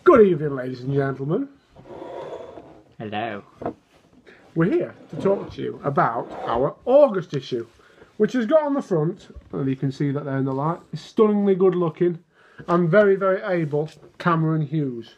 Good evening, ladies and gentlemen. Hello. We're here to talk to you about our August issue, which has got on the front, and you can see that there in the light, stunningly good looking and very, very able Cameron Hughes.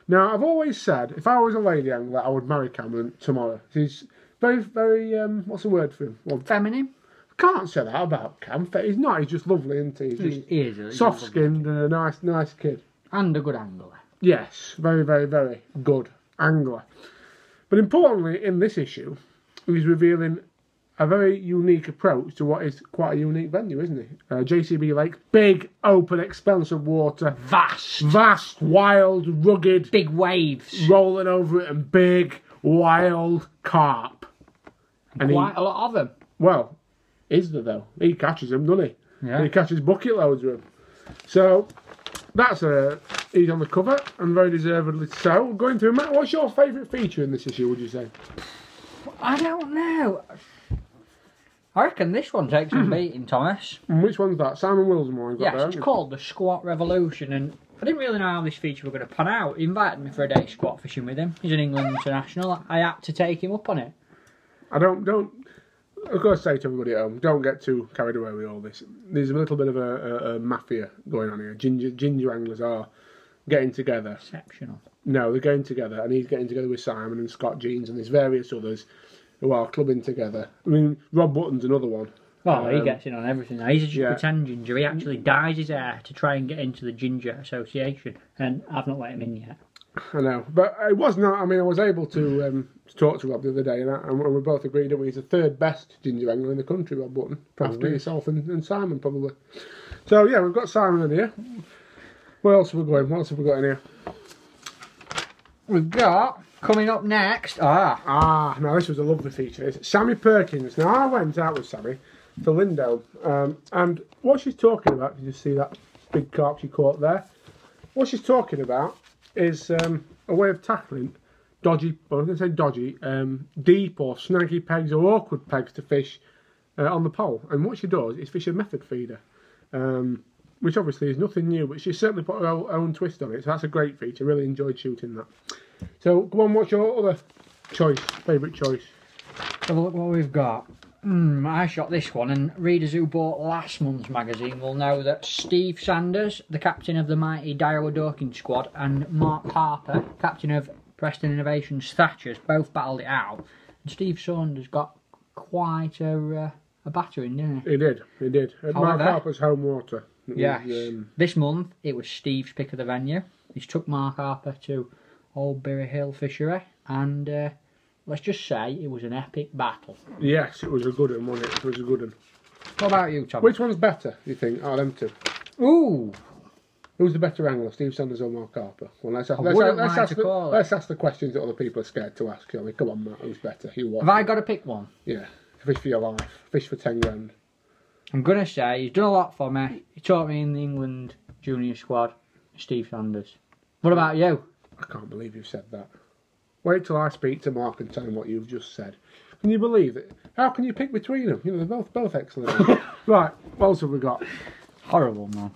Now, I've always said, if I was a lady angler, I would marry Cameron tomorrow. He's very, very, what's the word for him? Well, Feminine? I can't say that about Cam. He's not, he's just lovely, isn't he? He's just soft-skinned and a nice kid. And a good angler. Yes, very, very, very good angler. But importantly, in this issue, he's revealing a very unique approach to what is quite a unique venue, isn't he? JCB Lake, big, open expanse of water. Vast, wild, rugged. Big waves. Rolling over it and big, wild carp. And quite a lot of them. Well, is there though? He catches them, doesn't he? Yeah. He catches bucket loads of them. So, that's he's on the cover, and very deservedly so. Going through, Matt, what's your favourite feature in this issue, would you say? I don't know. I reckon this one takes some beating, Thomas. And which one's that? Simon Wilsmore? Yes, it's called the Squat Revolution, and I didn't really know how this feature was going to pan out. He invited me for a day squat fishing with him. He's an England international. I had to take him up on it. I've got to say to everybody at home, don't get too carried away with all this. There's a little bit of a mafia going on here. Ginger anglers are getting together. Exceptional. No, they're getting together, and he's getting together with Simon and Scott Jeans, and there's various others who are clubbing together. I mean, Rob Button's another one. Oh, he gets in on everything now. He's a pretend ginger. He actually dyes his hair to try and get into the Ginger Association, and I've not let him in yet. I know, but it was not. I mean, I was able to talk to Rob the other day, and we both agreed that he's the third best ginger angler in the country, Rob Button. After yourself and Simon, probably. So, yeah, we've got Simon in here. Where else have we got? What else have we got in here? We've got, coming up next, now this was a lovely feature. It's Sammy Perkins. Now, I went out with Sammy to Lindome, and what she's talking about, you just see that big carp she caught there? What she's talking about is a way of tackling dodgy, well, I was going to say dodgy, deep or snaggy pegs or awkward pegs to fish on the pole. And what she does is fish a method feeder, which obviously is nothing new, but she's certainly put her own twist on it. So that's a great feature. Really enjoyed shooting that. So go on, what's your other choice, favourite choice? Have a look what we've got. I shot this one, and readers who bought last month's magazine will know that Steve Sanders, the captain of the mighty Daiwa Dorking squad, and Mark Harper, captain of Preston Innovations Thatchers, both battled it out. And Steve Sanders got quite a battering, didn't he? He did. At Mark Harper's home water. Yes. This month, it was Steve's pick of the venue. He's took Mark Harper to Old Birry Hill Fishery, and let's just say it was an epic battle. Yes, it was a good one, wasn't it? It was a good one. What about you, Tom? Which one's better, do you think, out of them two? Ooh! Who's the better angler, Steve Sanders or Mark Harper? Well, let's ask the questions that other people are scared to ask. Shall we? Come on, Matt, who's better? Have I got to pick one? Yeah. Fish for your life. Fish for 10 grand. I'm going to say he's done a lot for me. He taught me in the England junior squad, Steve Sanders. What about you? I can't believe you've said that. Wait till I speak to Mark and tell him what you've just said. Can you believe it? How can you pick between them? You know, they're both excellent. Right, what else have we got? Horrible, man.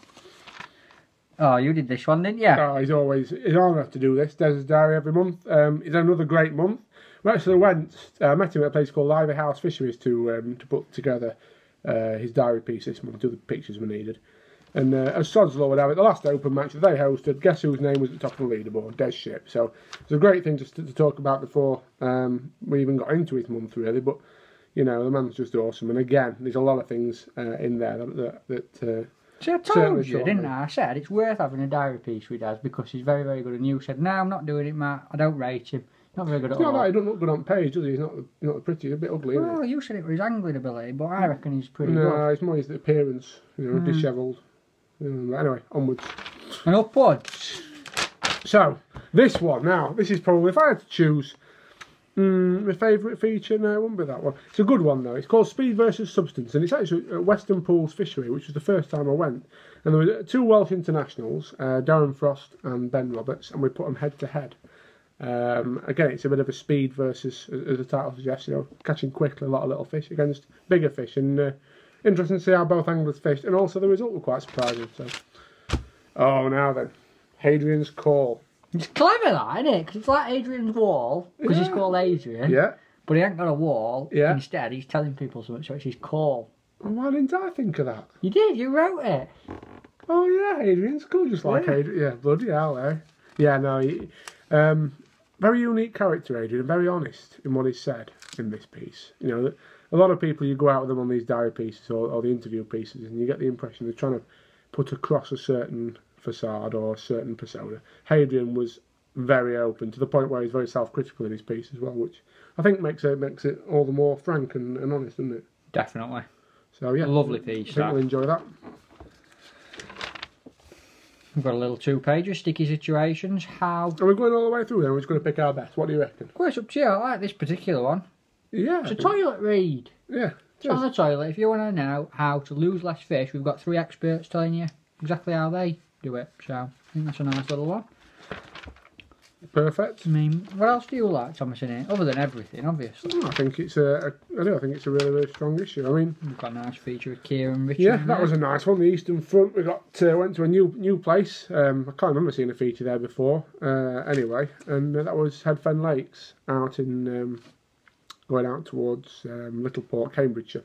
Oh, you did this one, didn't you? Oh, he's on have to do this. Des's Diary every month. He's had another great month. We actually met him at a place called Lively House Fisheries to put together his diary piece this month, do the pictures we needed. And as Sod's Law would have it, the last open match that they hosted, guess whose name was at the top of the leaderboard? Des Ship. So it's a great thing to talk about before we even got into his month, really. But, you know, the man's just awesome. And again, there's a lot of things in there that See, I told you, didn't I? I said it's worth having a diary piece with us because he's very, very good. And you said, no, I'm not doing it, Matt. I don't rate him. Not very good at all. It's not like he doesn't look good on page, does he? He's not pretty. He's a bit ugly, isn't he? Well, you said it was his angling ability, but I reckon he's pretty good. No, it's more his appearance, you know, dishevelled. Anyway, onwards. And upwards. So, this one, now, this is probably, if I had to choose my favourite feature, no, it wouldn't be that one. It's a good one, though. It's called Speed versus Substance, and it's actually at Western Pools Fishery, which was the first time I went. And there were two Welsh internationals, Darren Frost and Ben Roberts, and we put them head to head. Again, it's a bit of a speed versus, as the title suggests, you know, catching quickly a lot of little fish against bigger fish, and interesting to see how both anglers fished, and also the result was quite surprising. So, oh, now then, Hadrian's Call. It's clever, that, isn't it? Because it's like Adrian's wall, because he's called Adrian. Yeah. But he ain't got a wall. Yeah. Instead, he's telling people something, so it's his call. Well, why didn't I think of that? You did, you wrote it. Oh yeah, Adrian's cool, just like Adrian. Yeah, bloody hell, eh? Yeah, no, very unique character, Adrian, and very honest in what he said in this piece. You know, a lot of people, you go out with them on these diary pieces or the interview pieces, and you get the impression they're trying to put across a certain facade or a certain persona. Adrian was very open to the point where he's very self-critical in his piece as well, which I think makes it all the more frank and honest, doesn't it? Definitely. So yeah, A lovely piece. I think we'll enjoy that. We've got a little 2-pager, sticky situations. How? Are we going all the way through then? We're just going to pick our best. What do you reckon? Well, it's up to you. I like this particular one. Yeah. It's a toilet read. Yeah. It's on the toilet. If you want to know how to lose less fish, we've got 3 experts telling you exactly how they do it. So I think that's a nice little one. Perfect. I mean, what else do you like, Thomas, in it? Other than everything, obviously. I think it's I think it's a really, really strong issue. I mean, We've got a nice feature with Kieran Richard. yeah, that was a nice one. The Eastern Front. We got went to a new place. I can't remember seeing a feature there before. Anyway, and that was Headfen Lakes out in going out towards Littleport, Cambridgeshire.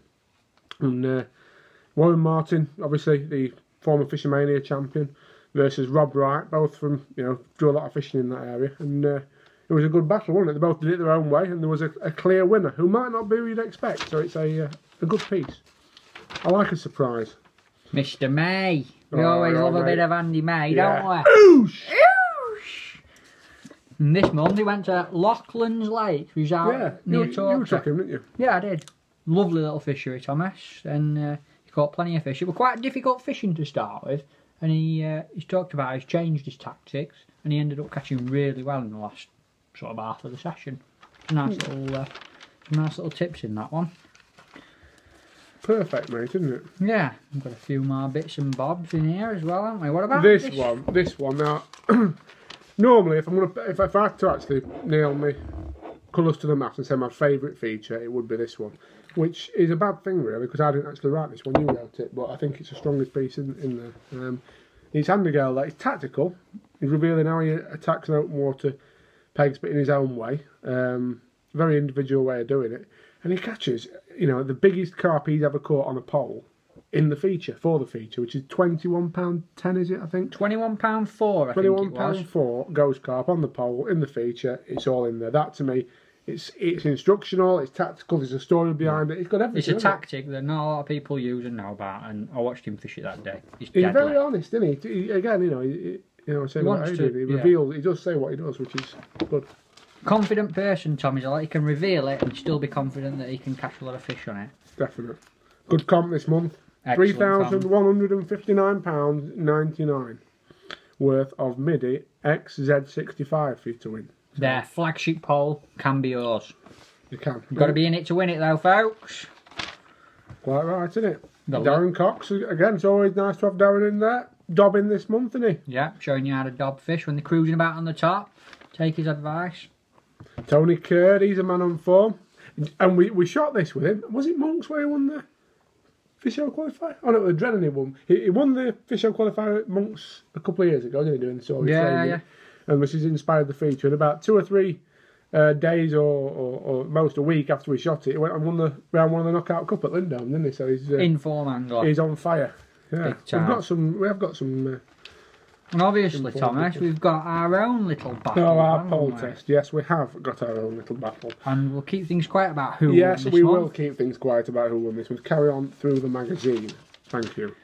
And Warren Martin, obviously the former Fishermania champion, versus Rob Wright, both from, do a lot of fishing in that area. And it was a good battle, wasn't it? They both did it their own way, and there was a clear winner, who might not be who you'd expect. So it's a good piece. I like a surprise. Mr. May. We always love a bit of Andy May, don't we? Oosh! Oosh! And this month he went to Loughlan's Lake, who's out near Torquay. You took him, didn't you? Yeah, I did. Lovely little fishery, Thomas, and he caught plenty of fish. It was quite difficult fishing to start with, and he's talked about he's changed his tactics, and he ended up catching really well in the last sort of half of the session. Some nice little tips in that one. Perfect, mate, isn't it? Yeah, we've got a few more bits and bobs in here as well, haven't we? What about this one? This one now. Normally, if I had to actually nail me colours to the map and say my favourite feature, it would be this one, which is a bad thing really, because I didn't actually write this one. You wrote it, but I think it's the strongest piece in there. It's Andy Gale. That is tactical. He's revealing how he attacks an open water pegs, but in his own way. Very individual way of doing it, and he catches, the biggest carp he's ever caught on a pole in the feature, which is £21.10, is it? I think £21.4. I think it was. £21.4 ghost carp on the pole in the feature. It's all in there. That to me, it's instructional, it's tactical. There's a story behind it. It's got everything. It's a tactic that not a lot of people use and know about, and I watched him fish it that day. He's very honest, isn't he? Again, saying what he did. He reveals. He does say what he does, which is good. Confident person, Tom. He's like, he can reveal it and still be confident that he can catch a lot of fish on it. Definite. Good comp this month. £3,159.99 worth of MIDI XZ65 for you to win. Their flagship pole can be yours. You can. You've got to be in it to win it, though, folks. Quite right, isn't it? Darren Cox, again, it's always nice to have Darren in there. Dobbing this month, isn't he? Yeah, showing you how to dob fish when they're cruising about on the top. Take his advice. Tony Curd, he's a man on form. And we shot this with him. Was it Monks where he won the Fish Show Qualifier? Oh no, the Drennan he won. He won the Fish Show Qualifier at Monks a couple of years ago, didn't he, doing the story training? Yeah. And which has inspired the feature. And about 2 or 3 days or most a week after we shot it, he went and won the round 1 of the Knockout Cup at Lindholm, didn't he? So he's in form angler. He's on fire. Yeah, we have got some. And obviously, Thomas, we've got our own little battle. Oh, our poll test. Yes, we have got our own little battle. And we'll keep things quiet about who won this this we month. will keep things quiet about who won this one. Carry on through the magazine. Thank you.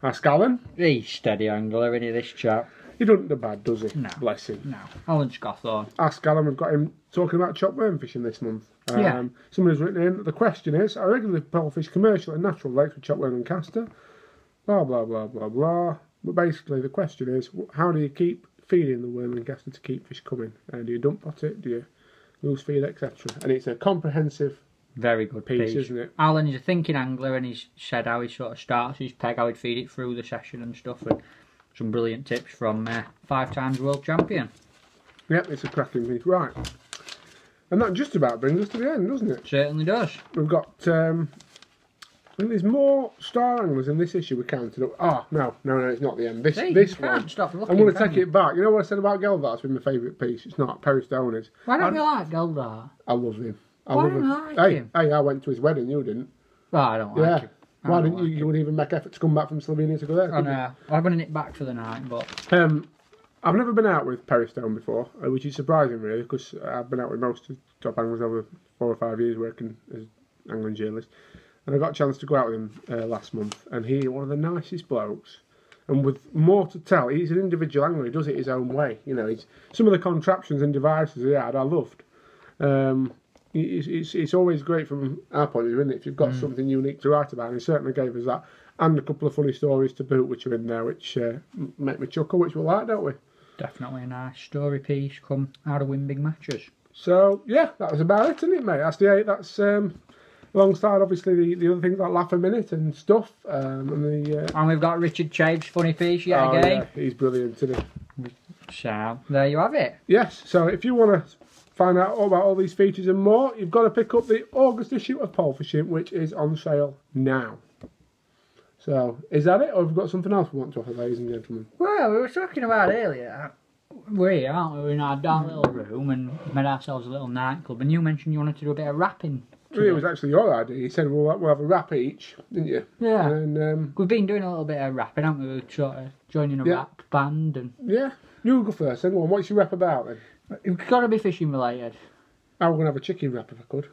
Ask Alan. He's steady angler, isn't he, this chap? He doesn't do bad, does he? No. Bless him. No. Alan Scawthorne. Ask Alan, we've got him talking about chop worm fishing this month. Yeah. Somebody's written in, the question is, I regularly pole fish commercial and natural lakes with chop worm and caster. Blah, blah, blah, blah, blah. But basically, the question is, how do you keep feeding the worm and caster to keep fish coming? Do you dump pot it? Do you loose feed, etc.? And it's a comprehensive, very good piece, isn't it? Alan is a thinking angler, and he's said how he sort of starts his peg, how he'd feed it through the session and stuff, and some brilliant tips from 5 times world champion. Yep, it's a cracking piece. Right. And that just about brings us to the end, doesn't it? Certainly does. We've got think there's more star anglers in this issue we counted up. Oh, no, it's not the end. This See, this you can't one, stop looking, I'm going to can take you? it back. You know what I said about Geldar's been my favourite piece? It's not. Perry Stone is. Why don't you like Geldar? I love him. I Why love don't him. you like him? Hey, I went to his wedding, you didn't. Well, I don't Yeah. like him. I Why don't didn't you? like You wouldn't even make effort to come back from Slovenia to go there. I could you? know. I'm going to nip back for the night, but I've never been out with Perry Stone before, which is surprising really, because I've been out with most of the top anglers over 4 or 5 years working as angling journalist, and I got a chance to go out with him last month, and he's one of the nicest blokes, and with more to tell. He's an individual angler, he does it his own way. You know, some of the contraptions and devices he had, I loved. It's always great from our point of view, isn't it? If you've got something unique to write about, and he certainly gave us that, and a couple of funny stories to boot, which are in there, which make me chuckle, which we like, don't we? definitely a nice story piece come out of win big matches. So yeah, that was about it, isn't it, mate? That's the 8. That's alongside obviously the other things like Laugh a Minute and stuff, and we've got Richard Chave's funny piece yet oh, again. yeah, he's brilliant, isn't he? So there you have it. Yes. So if you want to find out all about all these features and more, you've got to pick up the August issue of Pole Fishing, which is on sale now. So is that it, or have we got something else we want to offer, ladies and gentlemen? Well, we were talking about earlier. We're here, aren't we? We're in our dark little room and made ourselves a little nightclub. And you mentioned you wanted to do a bit of rapping. It was actually your idea. You said we'll have a rap each, didn't you? Yeah. And We've been doing a little bit of rapping, haven't we? We're sort of joining a Yeah. rap band, and yeah, you go first. Then go on. What's your rap about then? it's got to be fishing related. I was gonna have a chicken rap if I could.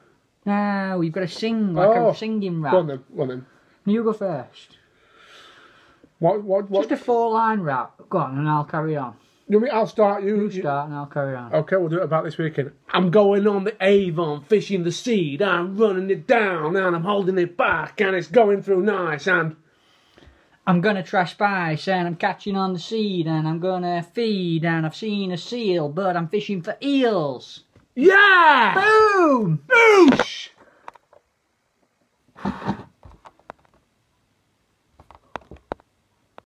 No, you've got to sing like Oh, a singing rap. Go on then. Go on then. You go first. What? Just a 4-line rap. Go on, and I'll carry on. I'll start. You start, and I'll carry on. Okay, we'll do it about this weekend. I'm going on the Avon, fishing the seed. I'm running it down, and I'm holding it back, and it's going through nice. And I'm gonna try spice, and I'm catching on the seed, and I'm gonna feed, and I've seen a seal, but I'm fishing for eels. yeah, Boom!